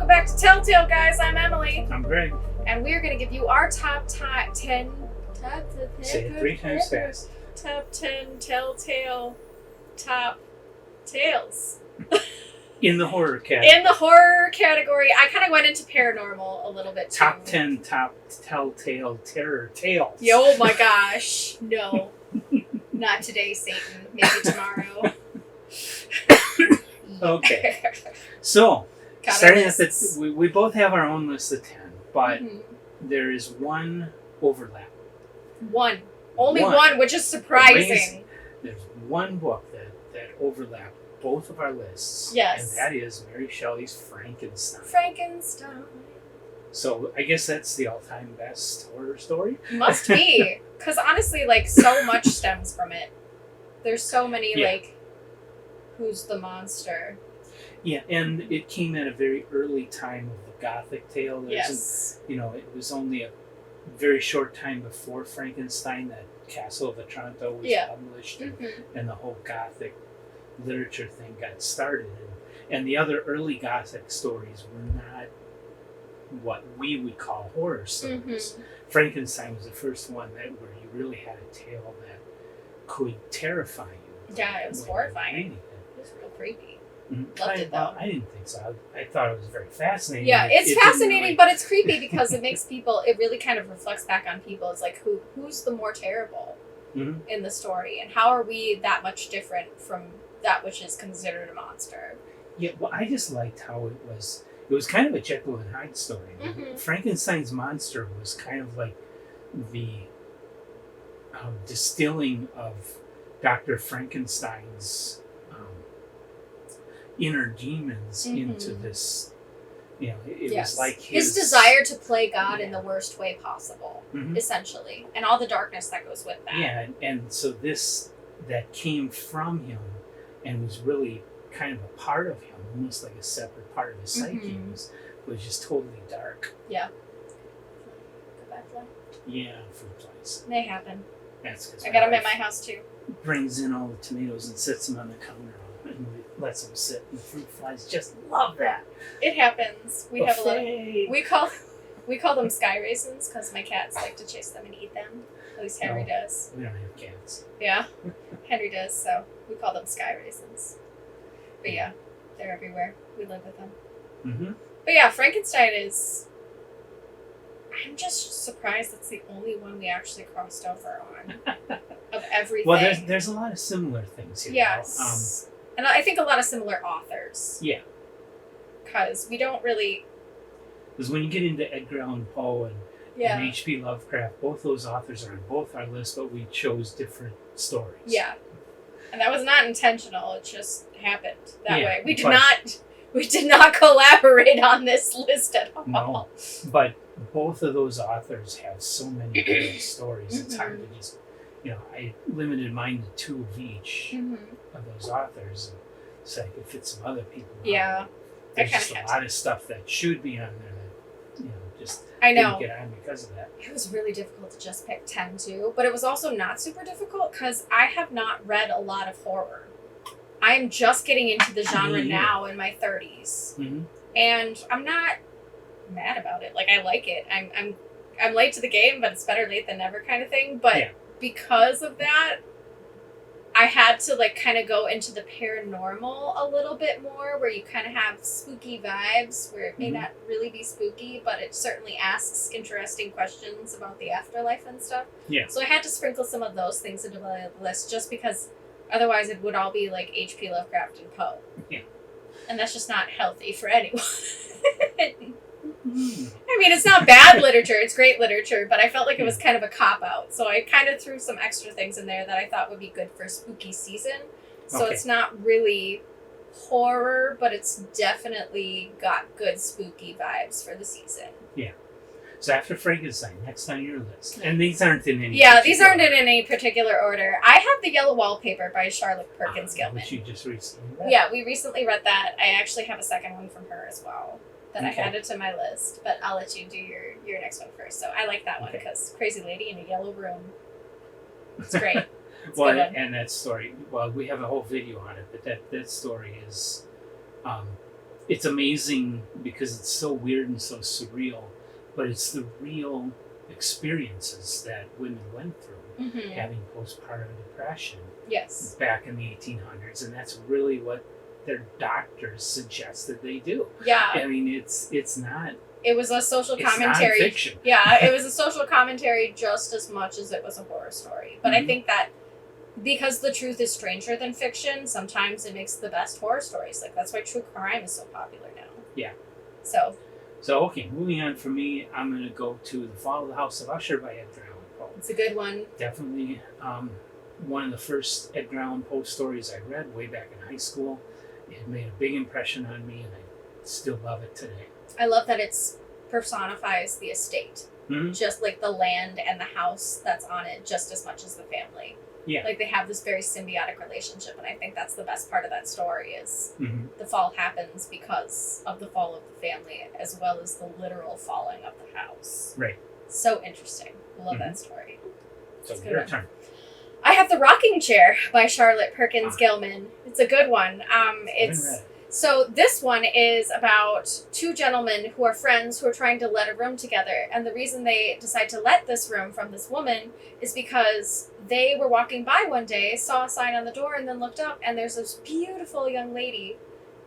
Welcome back to Telltale, guys. I'm Emily. I'm Greg. And we're going to give you our top 10... Say it 3 times fast. Top 10 Telltale top tales. In the horror category. In the horror category. I kind of went into paranormal a little bit too. Top 10 top Telltale terror tales. Oh my gosh. No. Not today, Satan. Maybe tomorrow. Okay. So, starting at we both have our own list of 10, but there is one overlap. One. Only one, which is surprising. There's one book that overlapped both of our lists. Yes. And that is Mary Shelley's Frankenstein. Frankenstein. So, I guess that's the all-time best horror story? Must be. Because honestly, like, so much stems from it. There's so many, like, who's the monster? Yeah, and it came at a very early time of the Gothic tale. Yes. You know, it was only a very short time before Frankenstein that Castle of Otranto was published, and the whole Gothic literature thing got started. And the other early Gothic stories were not what we would call horror stories. Frankenstein was the first one where you really had a tale that could terrify you. Yeah, it was horrifying. It was real creepy. Loved it, though. I didn't think so. I thought it was very fascinating. Yeah, it's fascinating, but it's creepy because it makes people, it really kind of reflects back on people. It's like, who's the more terrible in the story? And how are we that much different from that which is considered a monster? Yeah, well, I just liked how it was kind of a Jekyll and Hyde story. Frankenstein's monster was kind of like the distilling of Dr. Frankenstein's inner demons into this, you know, it was like his desire to play God in the worst way possible, essentially, and all the darkness that goes with that. Yeah, and so that came from him and was really kind of a part of him, almost like a separate part of his psyche, was just totally dark. Yeah. Goodbye, fly. Yeah, fruit flies. They happen. That's because I got them at my house too. Brings in all the tomatoes and sets them on the counter and lets them sit, and the fruit flies just love that. It happens. We have a lot of, we call them sky raisins because my cats like to chase them and eat them. At least Henry does. We don't have cats. Yeah, Henry does, so we call them sky raisins. But yeah, they're everywhere. We live with them. But yeah, Frankenstein is... I'm just surprised that's the only one we actually crossed over on of everything. Well, there's a lot of similar things here. Yes. And I think a lot of similar authors. Yeah. Because we don't really... Because when you get into Edgar Allan Poe and H.P. Lovecraft, both those authors are on both our list, but we chose different stories. Yeah. And that was not intentional. It just happened that way. We did not collaborate on this list at all. No. But both of those authors have so many great stories. It's hard to just... You know, I limited mine to 2 of each of those authors, so I could fit some other people on. Yeah. There's just a lot of stuff that should be on there that, you know, just didn't get on because of that. It was really difficult to just pick 10 too, but it was also not super difficult because I have not read a lot of horror. I'm just getting into the genre now in my 30s, and I'm not mad about it. Like, I like it. I'm late to the game, but it's better late than never kind of thing. But because of that, I had to like kind of go into the paranormal a little bit more, where you kind of have spooky vibes, where it may not really be spooky, but it certainly asks interesting questions about the afterlife and stuff. Yeah. So I had to sprinkle some of those things into the list, just because otherwise it would all be like H.P. Lovecraft and Poe. Yeah. And that's just not healthy for anyone. I mean, it's not bad literature, it's great literature, but I felt like it was kind of a cop-out. So I kind of threw some extra things in there that I thought would be good for spooky season. So it's not really horror, but it's definitely got good spooky vibes for the season. Yeah. So after Frankenstein, next on your list. And these aren't in any these aren't in any particular order. I have The Yellow Wallpaper by Charlotte Perkins Gilman. Which you just recently read. Yeah, we recently read that. I actually have a second one from her as well that I added to my list, but I'll let you do your next one first. So I like that one because crazy lady in a yellow room. It's great. It's well, and that story, well, we have a whole video on it, but that story is it's amazing because it's so weird and so surreal, but it's the real experiences that women went through, having postpartum depression. Yes. Back in the 1800s, and that's really what their doctors suggested they do. Yeah. I mean, it's not. It was a social commentary. It's nonfiction. Yeah, it was a social commentary just as much as it was a horror story. But I think that because the truth is stranger than fiction, sometimes it makes the best horror stories. Like, that's why true crime is so popular now. Yeah. So, okay, moving on from me, I'm going to go to The Fall of the House of Usher by Edgar Allan Poe. It's a good one. Definitely one of the first Edgar Allan Poe stories I read way back in high school. It made a big impression on me, and I still love it today. I love that it personifies the estate. Just like the land and the house that's on it just as much as the family. Yeah. Like, they have this very symbiotic relationship, and I think that's the best part of that story is the fall happens because of the fall of the family as well as the literal falling of the house. Right. So interesting. I love that story. So your turn. I have The Rocking Chair by Charlotte Perkins Gilman. It's a good one. So this one is about two gentlemen who are friends who are trying to let a room together. And the reason they decide to let this room from this woman is because they were walking by one day, saw a sign on the door, and then looked up, and there's this beautiful young lady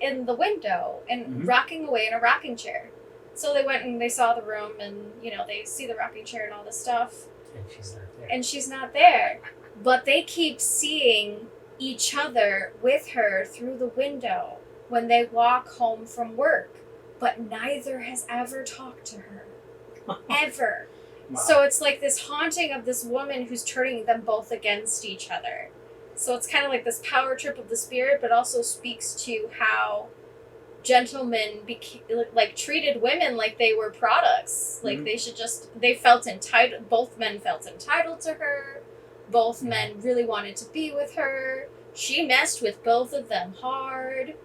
in the window and rocking away in a rocking chair. So they went and they saw the room, and, they see the rocking chair and all this stuff. And she's not there. But they keep seeing each other with her through the window when they walk home from work, but neither has ever talked to her. Ever. Wow. So it's like this haunting of this woman who's turning them both against each other. So it's kind of like this power trip of the spirit, but also speaks to how gentlemen treated women like they were products. Like they felt entitled, both men felt entitled to her, both men really wanted to be with her. She messed with both of them hard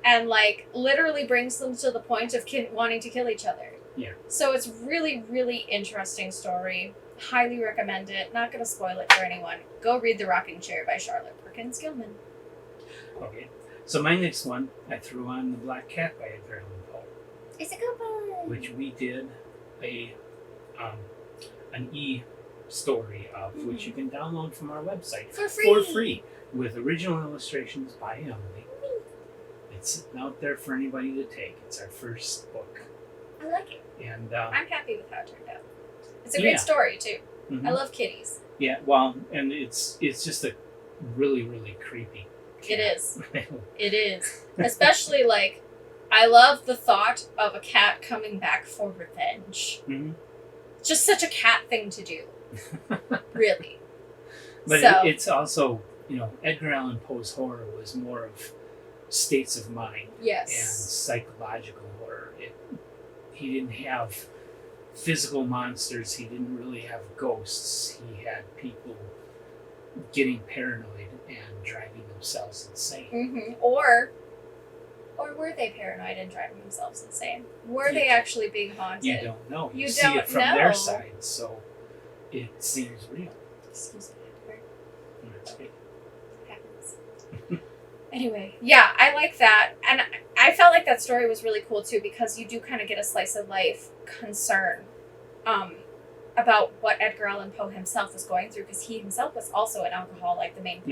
and literally brings them to the point of wanting to kill each other. Yeah. So it's really, really interesting story. Highly recommend it. Not going to spoil it for anyone. Go read The Rocking Chair by Charlotte Perkins Gilman. Okay. So my next one, I threw on The Black Cat by Edgar Allan Poe. It's a good one. Which we did an e-story of, which you can download from our website. For free. With original illustrations by Emily. It's sitting out there for anybody to take. It's our first book. I like it. And I'm happy with how it turned out. It's a great story, too. I love kitties. Yeah, well, and it's just a really, really creepy cat. It is. It is. Especially, I love the thought of a cat coming back for revenge. Just such a cat thing to do. Really. But it's also, Edgar Allan Poe's horror was more of states of mind. Yes. And psychological horror. He didn't have physical monsters. He didn't really have ghosts. He had people getting paranoid and driving themselves insane. Or were they paranoid and driving themselves insane? Were they actually being haunted? You don't know. You see it from their side, so it seems real. Excuse me. That's okay. It happens. Anyway, yeah, I like that. And I felt like that story was really cool, too, because you do kind of get a slice of life concern about what Edgar Allan Poe himself was going through, because he himself was also an alcoholic, the main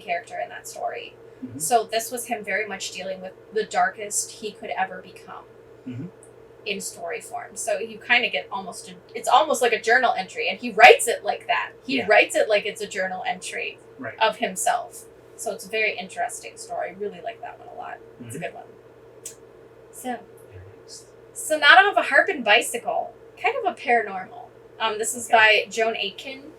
character in that story. So this was him very much dealing with the darkest he could ever become in story form. So you kind of get it's almost like a journal entry, and he writes it like that. He writes it like it's a journal entry of himself. So it's a very interesting story. Really like that one a lot. It's a good one. So, Sonata of a Harp and Bicycle, kind of a paranormal. This is by Joan Aitken.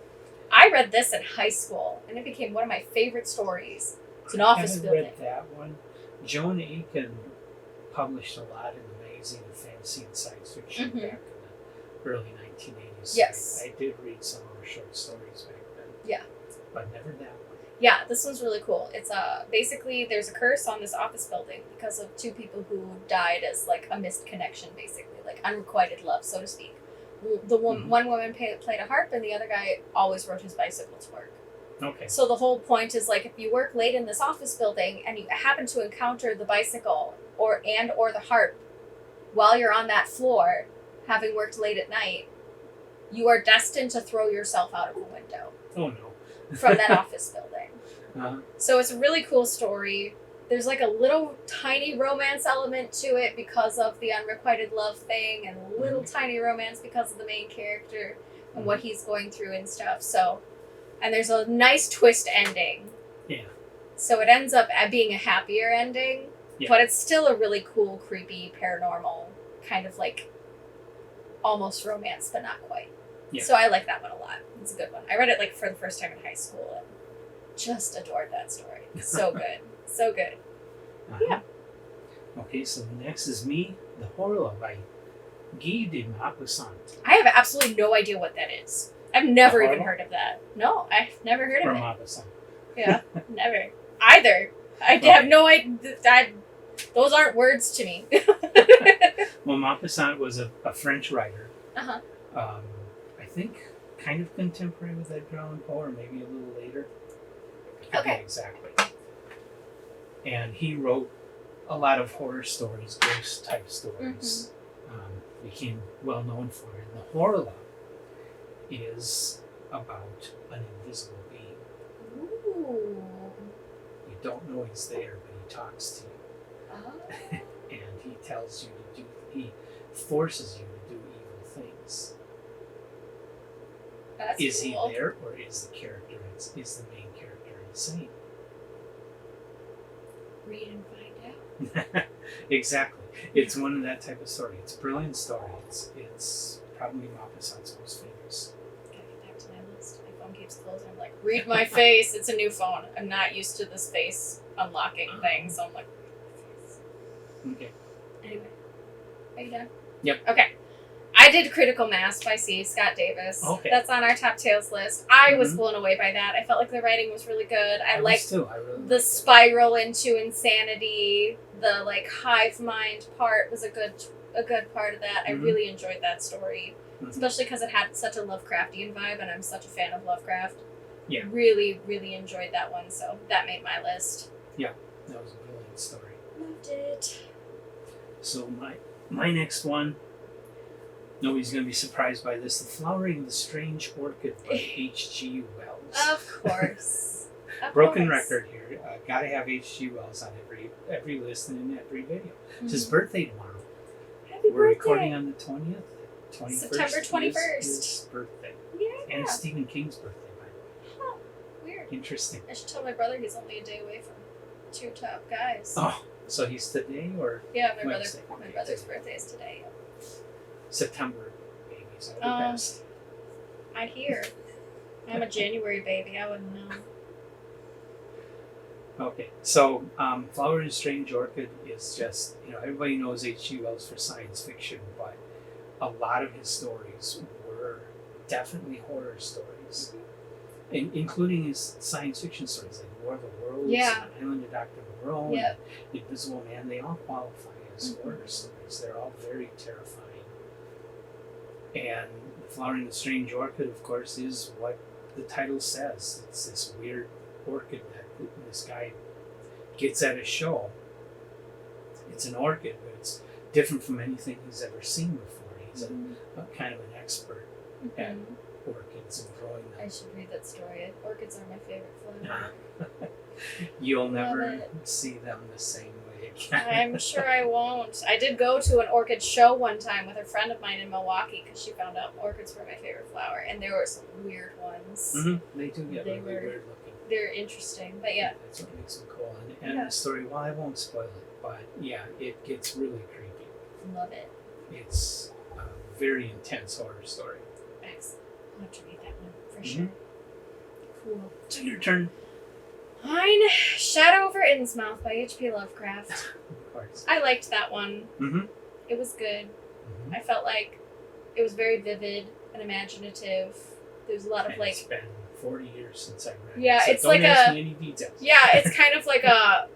I read this in high school, and it became one of my favorite stories. It's an office building. I haven't read that one. Joan Aitken published a lot in the magazine of fantasy and science fiction back in the early 1980s. Yes. I did read some of her short stories back then. Yeah. But never that one. Yeah, this one's really cool. It's basically there's a curse on this office building because of two people who died as a missed connection, basically, unrequited love, so to speak. One woman played a harp, and the other guy always rode his bicycle to work. Okay. So the whole point is like if you work late in this office building and you happen to encounter the bicycle or the harp while you're on that floor, having worked late at night, you are destined to throw yourself out of a window. Oh no. From that office building. Uh-huh. So it's a really cool story. There's like a little tiny romance element to it because of the unrequited love thing, and a little tiny romance because of the main character and what he's going through and stuff. So, and there's a nice twist ending. Yeah. So it ends up being a happier ending, but it's still a really cool, creepy, paranormal kind of like almost romance, but not quite. Yeah. So I like that one a lot. It's a good one. I read it like for the first time in high school and just adored that story. So good. So good. Uh-huh. Yeah. Okay, so next is me, The Horror by Guy de Maupassant. I have absolutely no idea what that is. I've never The even Horror? heard of that. No, I've never heard of From it. Maupassant. Yeah, never. Either. I have no idea. Those aren't words to me. Well, Maupassant was a French writer. Uh-huh. I think kind of contemporary with Edgar Allan Poe, or maybe a little later. I Okay. forget exactly. And he wrote a lot of horror stories, ghost type stories. Became well known for it. And The Horror is about an invisible being. Ooh. You don't know he's there, but he talks to you. Oh. And he tells you to do, he forces you to do evil things. That's Is cool. he there, or is the character, is the main character insane? Read and find out. Exactly. It's one of that type of story. It's a brilliant story. It's probably Maupassant's most famous. Gotta get back to my list. My phone keeps closing. I'm like, read my face. It's a new phone. I'm not used to this face unlocking thing, so I'm like, Okay. anyway. Are you done? Yep. Okay. I did Critical Mass by C. Scott Davis. Okay. That's on our top tales list. I was blown away by that. I felt like the writing was really good. I liked too. I really the spiral into insanity. The like hive mind part was a good part of that. I really enjoyed that story, especially because it had such a Lovecraftian vibe, and I'm such a fan of Lovecraft. Yeah. Really, really enjoyed that one, so that made my list. Yeah, that was a brilliant story. Loved it. So my next one, nobody's going to be surprised by this. The Flowering of the Strange Orchid by H.G. Wells. Of course. Broken record here. Gotta have H.G. Wells on every list and in every video. It's his birthday tomorrow. Happy We're birthday. recording on the 20th. 21st September 21st. His birthday. Yeah. And Stephen King's birthday, by the way. Huh. Weird. Interesting. I should tell my brother he's only a day away from two top guys. Oh, so he's today or Yeah, my Wednesday? brother's birthday is today. September babies are the best. I hear. I'm a January baby. I wouldn't know. Okay, so Flower and Strange Orchid is just, everybody knows H.G. Wells for science fiction, but a lot of his stories were definitely horror stories, including his science fiction stories like War of the Worlds, and Island of Dr. Moreau, and The Invisible Man. They all qualify as horror stories. They're all very terrifying. And The Flower and the Strange Orchid, of course, is what the title says. It's this weird orchid that this guy gets at a show. It's an orchid, but it's different from anything he's ever seen before. He's a kind of an expert at orchids and growing them. I should read that story. Orchids are my favorite flower. You'll never see them the same way again. I'm sure I won't. I did go to an orchid show one time with a friend of mine in Milwaukee because she found out orchids were my favorite flower, and there were some weird ones. They do get really weird looking. They're interesting, but yeah. That's what makes them cool. And the story, well, I won't spoil it, but yeah, it gets really creepy. Love it. It's a very intense horror story. Excellent. I'll have to read that one for sure. Cool. So your turn. Mine, Shadow over Innsmouth by H.P. Lovecraft. Of course. I liked that one. It was good. I felt like it was very vivid and imaginative. There was a lot of It's been 40 years since I read it. Yeah, so it's don't like ask me any details. Yeah, it's kind of like a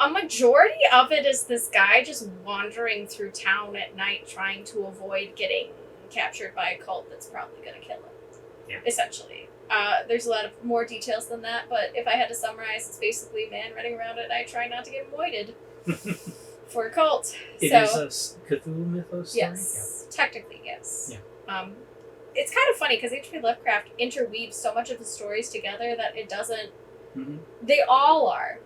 majority of it is this guy just wandering through town at night trying to avoid getting captured by a cult that's probably going to kill him. Yeah. Essentially. There's a lot of more details than that, but if I had to summarize, it's basically a man running around at night trying not to get voided for a cult. It is a Cthulhu mythos story? Yes. Yeah. Technically, yes. Yeah. It's kind of funny because H.P. Lovecraft interweaves so much of his stories together that it doesn't. Mm-hmm. They all are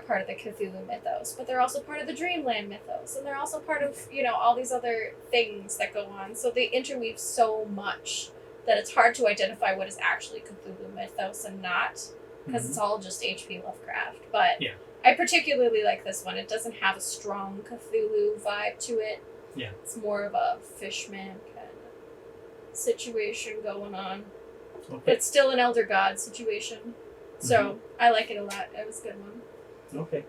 part of the Cthulhu mythos, but they're also part of the Dreamland mythos, and they're also part of, all these other things that go on. So they interweave so much that it's hard to identify what is actually Cthulhu mythos and not, because it's all just H.P. Lovecraft. But I particularly like this one. It doesn't have a strong Cthulhu vibe to it. Yeah. It's more of a fishman kind of situation going on. Okay. But it's still an elder god situation. So I like it a lot. It was a good one. Okay.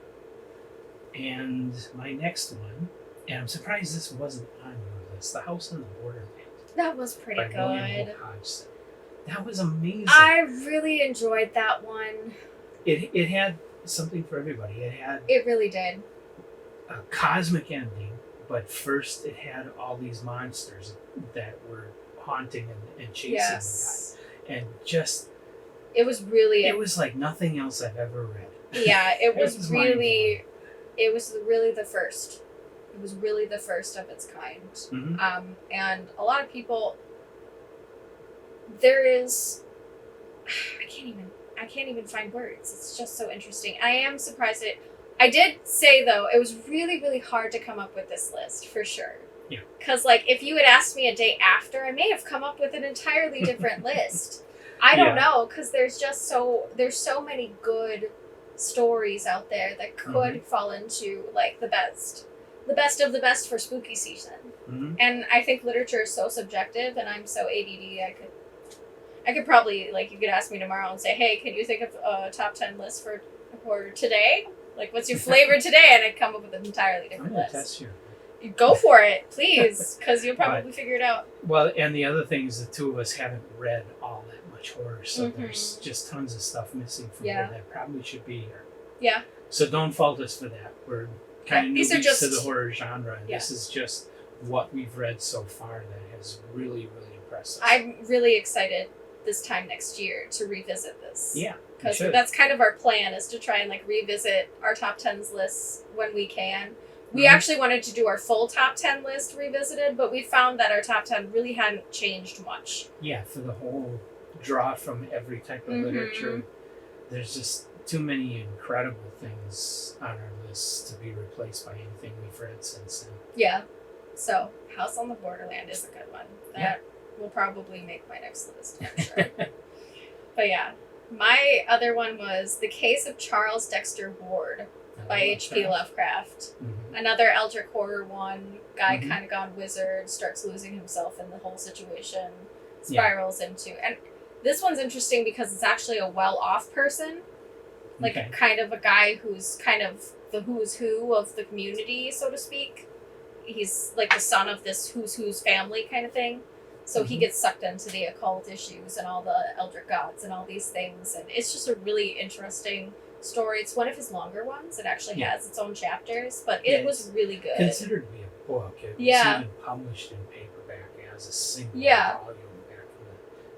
And my next one, and I'm surprised this wasn't on your list, The House on the Borderland. That was pretty good. William Hodgson. That was amazing. I really enjoyed that one. It had something for everybody. It really did. A cosmic ending, but first it had all these monsters that were haunting and chasing the guy. And just... It was really... It was like nothing else I've ever read. Yeah, it was really... It was really the first. It was really the first of its kind. Mm-hmm. And a lot of people... There is... I can't even find words. It's just so interesting. I am surprised I did say, though, it was really, really hard to come up with this list, for sure. Yeah. Because, if you had asked me a day after, I may have come up with an entirely different list. I don't know, because there's so many good stories out there that could fall into, the best of the best for spooky season. Mm-hmm. And I think literature is so subjective, and I'm so ADD, I could probably, you could ask me tomorrow and say, hey, can you think of a top 10 list for today? What's your flavor today? And I'd come up with an entirely different list. Test you. Go for it, please, because you'll probably figure it out. Well, and the other thing is the two of us haven't read all that much horror, so there's just tons of stuff missing from here that probably should be here. Yeah. So don't fault us for that. We're kind of newbies to the horror genre, and this is just what we've read so far that has really, really impressed us. I'm really excited this time next year to revisit this. Yeah. Because that's kind of our plan, is to try and revisit our top 10s lists when we can. We actually wanted to do our full top 10 list revisited, but we found that our top 10 really hadn't changed much. Yeah, for the whole draw from every type of literature, there's just too many incredible things on our list to be replaced by anything we've read since then. Yeah. So, House on the Borderland is a good one. That will probably make my next list, I'm sure. But yeah. My other one was The Case of Charles Dexter Ward by H.P. Lovecraft. Mm-hmm. Another Eldritch horror one. Guy kind of gone wizard, starts losing himself in the whole situation, spirals into... And this one's interesting because it's actually a well-off person. Kind of a guy who's kind of the who's who of the community, so to speak. He's the son of this who's family kind of thing. So he gets sucked into the occult issues and all the Eldritch gods and all these things. And it's just a really interesting story. It's one of his longer ones. It actually has its own chapters, but it was really good. Considered to be a book. It was even published in paperback as a single volume back from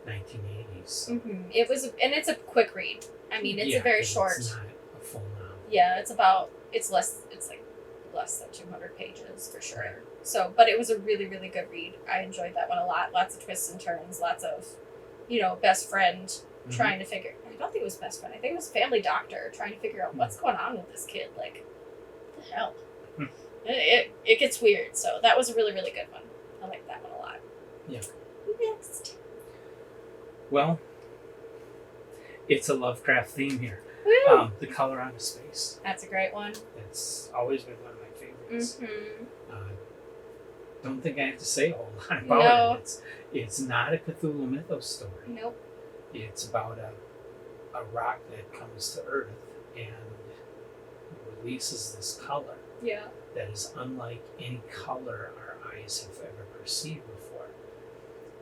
the 1980s. So. Mm-hmm. It was, and it's a quick read. I mean, it's a very short. It's not a full novel. Yeah, it's less than 200 pages for sure. Right. So, but it was a really, really good read. I enjoyed that one a lot. Lots of twists and turns. Lots of, best friend trying to figure. I don't think it was best friend. I think it was family doctor trying to figure out what's going on with this kid. What the hell? It gets weird. So that was a really, really good one. I like that one a lot. Yeah. Next. Well, it's a Lovecraft theme here. The Color Out of Space. That's a great one. It's always been one of my favorites. Mm-hmm. Don't think I have to say a whole lot about it. It's not a Cthulhu mythos story. Nope. It's about a rock that comes to Earth and releases this color that is unlike any color our eyes have ever perceived before.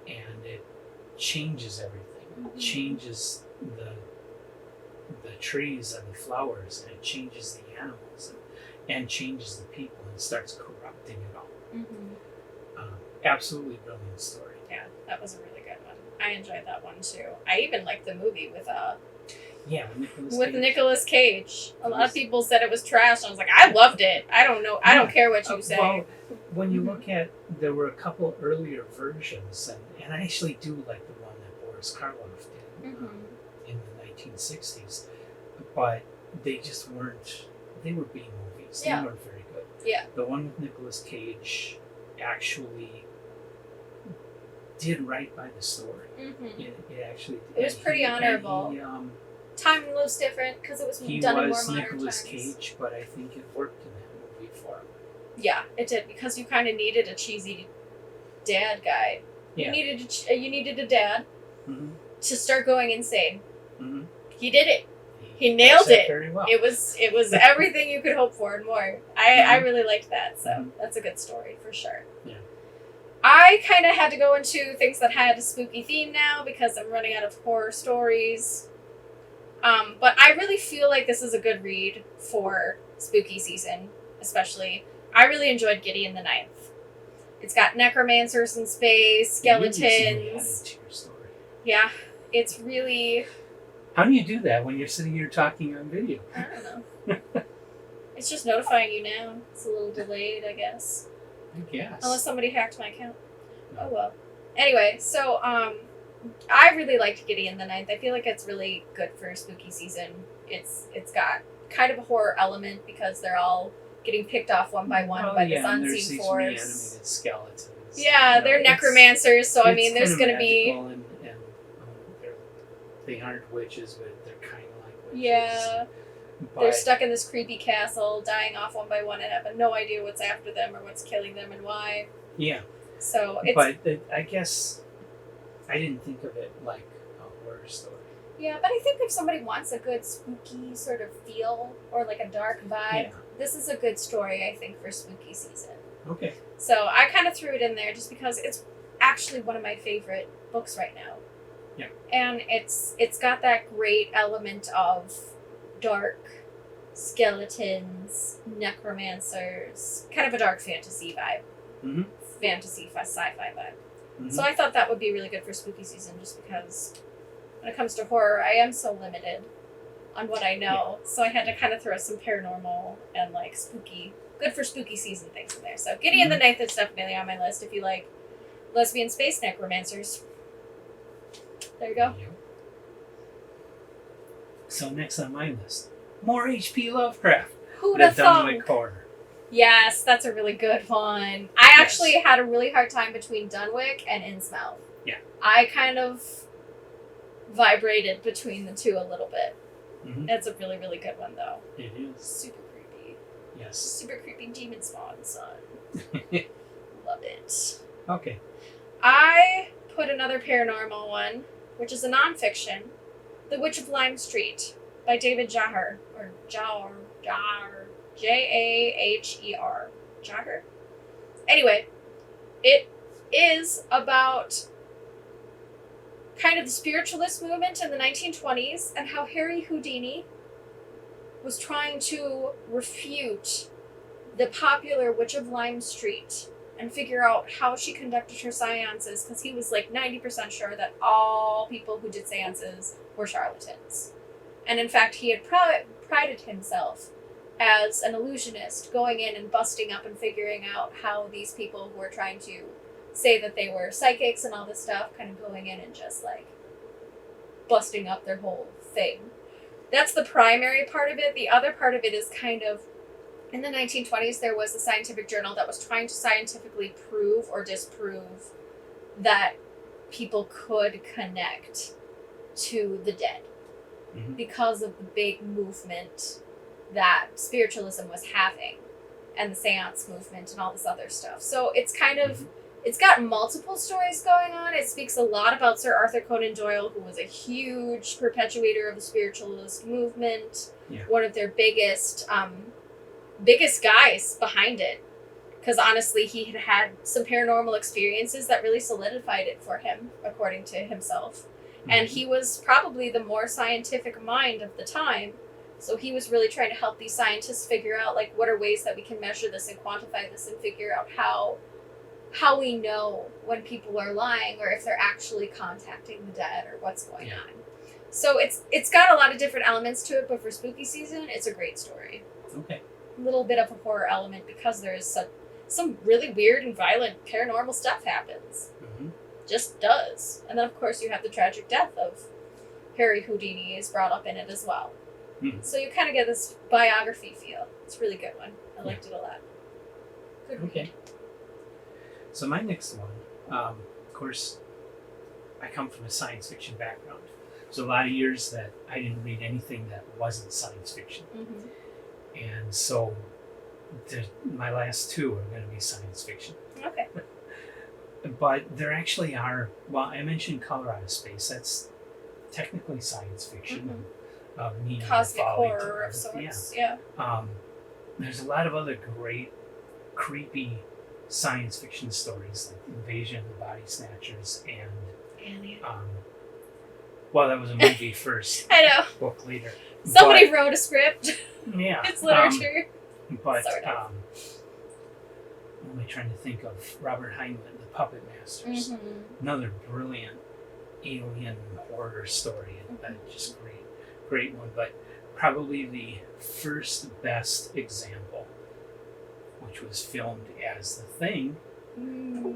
And it changes everything. It changes the trees and the flowers, and it changes the animals and changes the people and starts corrupting it all. Mm-hmm. Absolutely brilliant story. Yeah, that was a really good one. I enjoyed that one too. I even liked the movie with With Nicolas Cage. A lot of people said it was trash. I was like, I loved it. I don't know. I don't care what you say. Well, when you look at, there were a couple earlier versions, and I actually do like the one that Boris Karloff did in the 1960s, but they just weren't. They were B movies. They weren't very good. Yeah. The one with Nicolas Cage actually did right by the story. It actually. It was pretty honorable. Timing was different because it was done in more modern times. He was Nicolas Cage, but I think it worked in that movie for him. Yeah, it did, because you kind of needed a cheesy dad guy. Yeah. You needed a dad to start going insane. He did it. He He nailed it. Very well. It was everything you could hope for and more. I really liked that, so that's a good story for sure. Yeah. I kind of had to go into things that had a spooky theme now because I'm running out of horror stories. But I really feel like this is a good read for spooky season, especially. I really enjoyed Gideon the Ninth. It's got necromancers in space, skeletons. Yeah, it's really... How do you do that when you're sitting here talking on video? I don't know. It's just notifying you now. It's a little delayed, I guess. I guess. Unless somebody hacked my account. No. Oh well. Anyway, so I really liked Gideon the Ninth. I feel like it's really good for spooky season. It's got kind of a horror element because they're all getting picked off one by one by this unseen force. Reanimated skeletons. Yeah, they're necromancers, so I mean, there's going to be... And they aren't witches, but they're kind of like witches. Yeah. They're stuck in this creepy castle, dying off one by one, and have no idea what's after them or what's killing them and why. Yeah. So it's... But I guess I didn't think of it like a horror story. Yeah, but I think if somebody wants a good spooky sort of feel or like a dark vibe, this is a good story, I think, for spooky season. Okay. So I kind of threw it in there just because it's actually one of my favorite books right now. Yeah. And it's got that great element of dark skeletons, necromancers, kind of a dark fantasy vibe. Fantasy, sci-fi vibe. So I thought that would be really good for spooky season just because when it comes to horror, I am so limited on what I know. So I had to kind of throw some paranormal and like spooky, good for spooky season things in there. So Gideon the Ninth is definitely on my list if you like lesbian space necromancers. There you go. So next on my list, more H.P. Lovecraft. Who'd have thought? Dunwich Horror. Yes, that's a really good one. I actually had a really hard time between Dunwich and Innsmouth. Yeah. I kind of vibrated between the two a little bit. It's a really, really good one, though. It is. Super creepy. Yes. Super creepy demon spawn, son. Love it. Okay. I put another paranormal one, which is a nonfiction, The Witch of Lime Street by David Johar. Or Johar. Jaher. Johar. Anyway, it is about kind of the spiritualist movement in the 1920s and how Harry Houdini was trying to refute the popular Witch of Lime Street and figure out how she conducted her seances, because he was like 90% sure that all people who did seances were charlatans. And in fact, he had prided himself as an illusionist, going in and busting up and figuring out how these people who were trying to say that they were psychics and all this stuff, kind of going in and just like busting up their whole thing. That's the primary part of it. The other part of it is kind of, in the 1920s, there was a scientific journal that was trying to scientifically prove or disprove that people could connect to the dead because of the big movement that spiritualism was having and the seance movement and all this other stuff. So it's kind of, it's got multiple stories going on. It speaks a lot about Sir Arthur Conan Doyle, who was a huge perpetuator of the spiritualist movement, one of their biggest guys behind it. Because honestly, he had had some paranormal experiences that really solidified it for him, according to himself. And he was probably the more scientific mind of the time. So he was really trying to help these scientists figure out, like, what are ways that we can measure this and quantify this and figure out how how we know when people are lying or if they're actually contacting the dead or what's going on. So it's got a lot of different elements to it, but for spooky season, it's a great story. Okay. A little bit of a horror element because there's some really weird and violent paranormal stuff happens. Mm-hmm. Just does. And then, of course, you have the tragic death of Harry Houdini is brought up in it as well. Mm. So you kind of get this biography feel. It's a really good one. I liked it a lot. Good read. Okay. So my next one, of course, I come from a science fiction background. So a lot of years that I didn't read anything that wasn't science fiction. Mm-hmm. And so my last two are going to be science fiction. Okay. But there actually are, well, I mentioned Color Out of Space. That's technically science fiction. Mm-hmm. Cosmic horror of sorts. Yeah. There's a lot of other great, creepy science fiction stories like Invasion of the Body Snatchers and Alien. Well, that was a movie first. I know. Book later. Somebody wrote a script. Yeah. It's literature. But sort of. what am I trying to think of? Robert Heinlein, The Puppet Masters. Mm-hmm. Another brilliant alien horror story. Just great one. But probably the first best example, which was filmed as The Thing,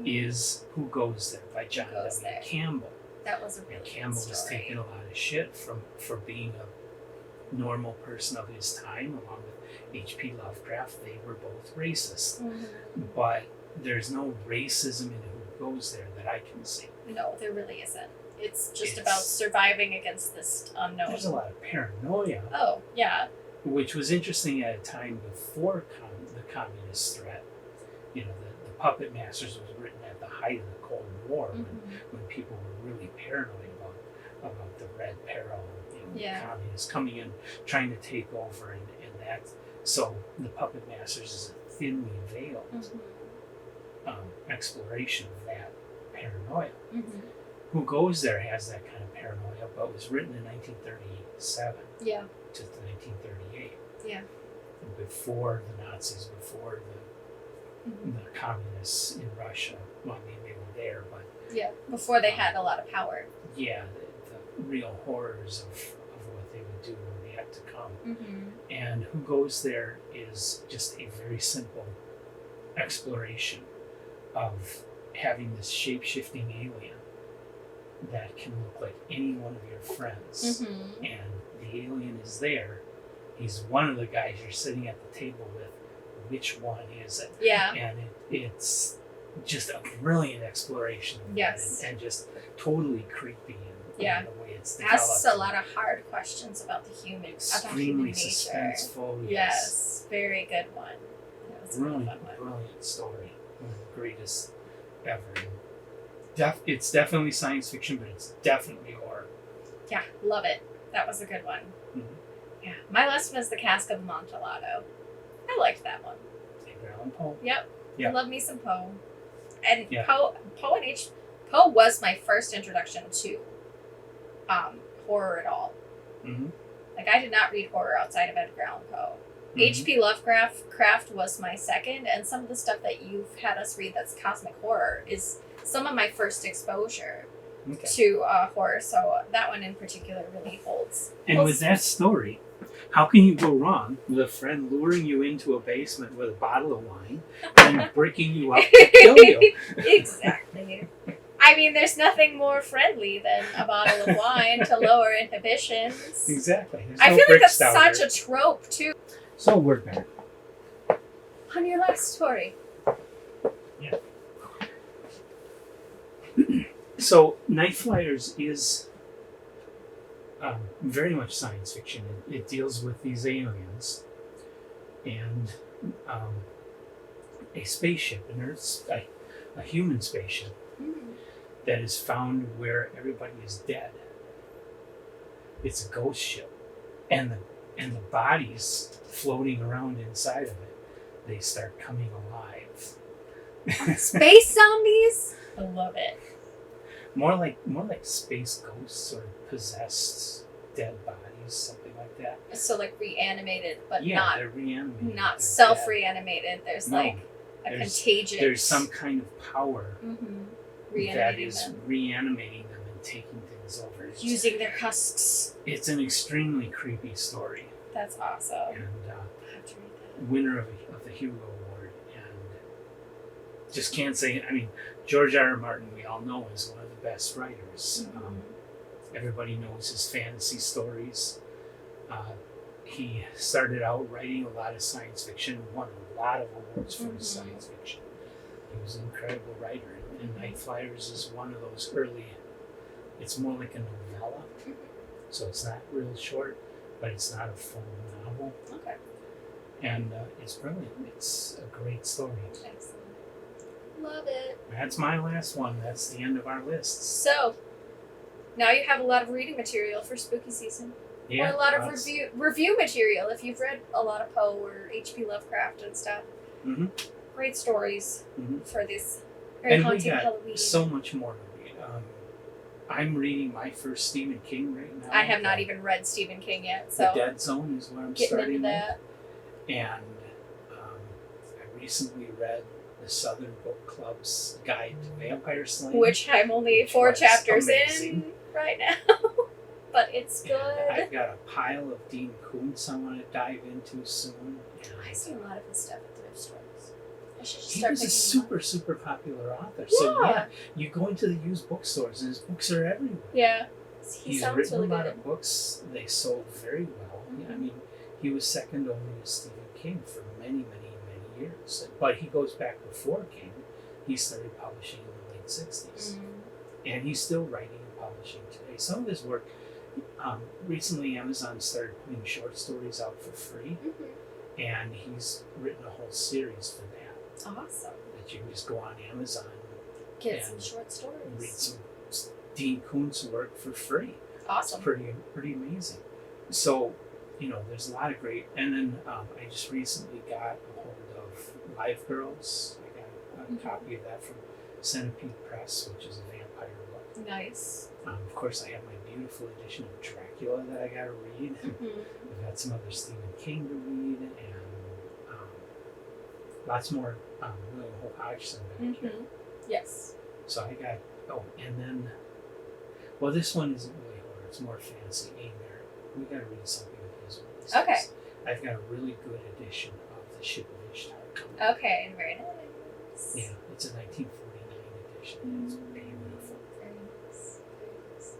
is Who Goes There by John W. Campbell. That was a really Campbell good was story. taking a lot of shit for being a normal person of his time, along with H.P. Lovecraft. They were both racist. Mm-hmm. But there's no racism in Who Goes There that I can see. No, there really isn't. It's just about surviving against this unknown. There's a lot of paranoia. Oh, yeah. Which was interesting at a time before the communist threat. You know, the Puppet Masters was written at the height of the Cold War, when people were really paranoid about the Red Peril, communists coming in, trying to take over, and that. So the Puppet Masters is a thinly veiled exploration of that paranoia. Mm-hmm. Who Goes There has that kind of paranoia, but was written in 1937 to 1938. Yeah. Before the Nazis, before the communists in Russia. Well, I mean, they were there, but before they had a lot of power. Yeah, the real horrors of what they would do were yet to come. Mm-hmm. And Who Goes There is just a very simple exploration of having this shape-shifting alien that can look like any one of your friends. Mm-hmm. And the alien is there. He's one of the guys you're sitting at the table with. Which one is it? Yeah. And it's just a brilliant exploration of yes. that, and just totally creepy in the way it's developed. Asks a lot of hard questions about the human, extremely about human nature. Suspenseful. Yes, very good one. Brilliant story. One of the greatest ever. It's definitely science fiction, but it's definitely horror. Yeah, love it. That was a good one. Mm-hmm. Yeah, my last one is The Cask of Amontillado. I liked that one. Edgar Allan Poe. Yep. Yeah. I love me some Poe. And yeah. Poe was my first introduction to horror at all. Mm-hmm. Like, I did not read horror outside of Edgar Allan Poe. Mm-hmm. H.P. Lovecraft was my second, and some of the stuff that you've had us read that's cosmic horror is some of my first exposure to horror. So that one in particular really holds. And with that story, how can you go wrong with a friend luring you into a basement with a bottle of wine and breaking you up to kill you? Exactly. I mean, there's nothing more friendly than a bottle of wine to lower inhibitions. Exactly. I feel like that's such a trope, too. So, word back. On your last story. Yeah. So, Night Flyers is very much science fiction. It deals with these aliens and a spaceship, a human spaceship that is found where everybody is dead. It's a ghost ship, and the bodies floating around inside of it, they start coming alive. Space zombies? I love it. More like space ghosts or possessed dead bodies, something like that. So like reanimated, but they're reanimated. not self-reanimated. There's contagion. There's some kind of power that is them. reanimating them and taking things over. Using their husks. It's an extremely creepy story. That's awesome. And I have to read that. winner of the Hugo Award. And just can't say, I mean, George R. R. Martin, we all know, is one of the best writers. Everybody knows his fantasy stories. He started out writing a lot of science fiction, won a lot of awards for his science fiction. He was an incredible writer. And Night Flyers is one of those early, it's more like a novella. So it's not real short, but it's not a full novel. Okay. And it's brilliant. It's a great story. Excellent. Love it. That's my last one. That's the end of our list. So, now you have a lot of reading material for spooky season. Yeah, or a lot of review material if you've read a lot of Poe or H.P. Lovecraft and stuff. Great stories for this very haunting Halloween. So much more to read. I'm reading my first Stephen King right now. I have not even read Stephen King yet. So The Dead Zone is where I'm starting with. And I recently read the Southern Book Club's Guide to Vampire Slaying. Which I'm only 4 chapters in right now. But it's good. And I've got a pile of Dean Koontz I want to dive into soon. I see a lot of his stuff at thrift stores. I should just He start was a picking super popular author. Yeah. So yeah, you go into the used bookstores and his books are everywhere. Yeah. He's written a lot of books. They sold very well. I mean, he was second only to Stephen King for many years. But he goes back before King. He started publishing in the late 60s. And he's still writing and publishing today. Some of his work, recently Amazon started putting short stories out for free. And he's written a whole series for that. Awesome. That you can just go on Amazon get some short stories. Read some Dean Koontz work for free. Awesome. It's pretty amazing. So, there's a lot of great. And then I just recently got a hold of Live Girls. I got a copy of that from Centipede Press, which is a vampire book. Nice. Of course, I have my beautiful edition of Dracula that I got to read. I've got some other Stephen King to read, and lots more William Hope Hodgson back here. Yes. So I got, and then, well, this one isn't really horror, it's more fantasy. We got to read something of his one. Okay. I've got a really good edition of The Ship of Ishtar coming. Okay, very nice. Yeah, it's a 1949 edition. It's beautiful. Very nice.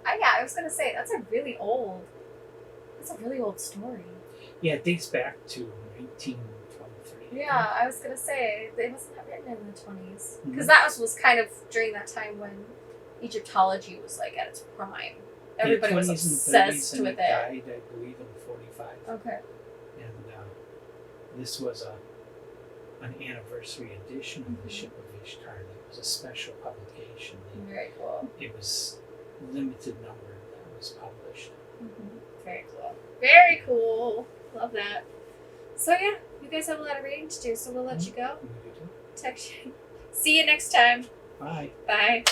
I was going to say, that's a really old story. Yeah, it dates back to 1923. Yeah, I was going to say, it wasn't written in the 20s. Because that was kind of during that time when Egyptology was like at its prime. Everybody was obsessed with it. Died, I believe, in 45. Okay. And this was an anniversary edition of The Ship of Ishtar. That was a special publication. Very cool. It was limited number that was published. Very cool. Very cool. Love that. So yeah, you guys have a lot of reading to do, so we'll let you go. Text you. See you next time. Bye. Bye.